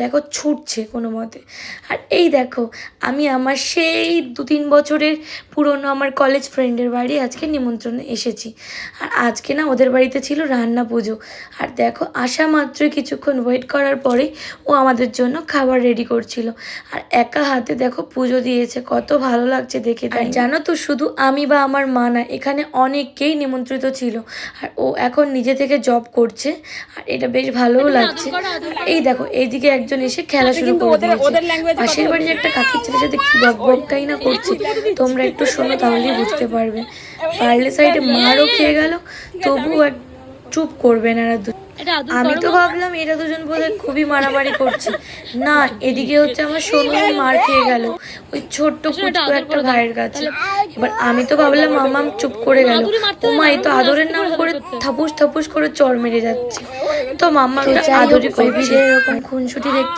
দেখো ছুটছে কোনো মতে। আর এই দেখো আমি আমার সেই 2-3 বছরের পুরনো আমার কলেজ ফ্রেন্ডের বাড়ি আজকে নিমন্ত্রণে এসেছি। আর আজকে না ওদের বাড়িতে ছিল রান্না পুজো। আর দেখো আসা মাত্রই কিছুক্ষণ ওয়েট করার পরেই ও আমাদের জন্য খাবার রেডি করছিল। আর একা হাতে দেখো পুজো দিয়েছে, কত ভালো লাগছে দেখে। তাই জানো তো শুধু আমি বা আমার মা না, এখানে অনেকেই নিমন্ত্রিত ছিল। আর ও এখন নিজে থেকে জব করছে, আর এটা বেশ ভালোও লাগছে। এই দেখো এইদিকে একজন এসে খেলা শুরু করে দিয়েছে। পাশের বাড়ির একটা কাকির ছেলের সাথে কি বকবকটাই না করছে, তোমরা একটু শোনো তাহলেই বুঝতে পারবে। পারলে সাইডে মারও খেয়ে গেল, তবুও চুপ করবে না। আমি তো ভাবলাম এরা দুজন বোধহয় খুবই মারামারি করছে, না এদিকে হচ্ছে আমার সোনু মার খেয়ে গেল ওই ছোট্ট কুচকো একটা ভাইয়ের কাছে। এবার আমি তো ভাবলাম মামাম চুপ করে গেল, ও মা এই তো আদরের নাম করে থাপুস থাপুস করে চড় মেরে যাচ্ছে। তো মাম্মা আদরে করছে, এরকম খুনসুটি দেখতে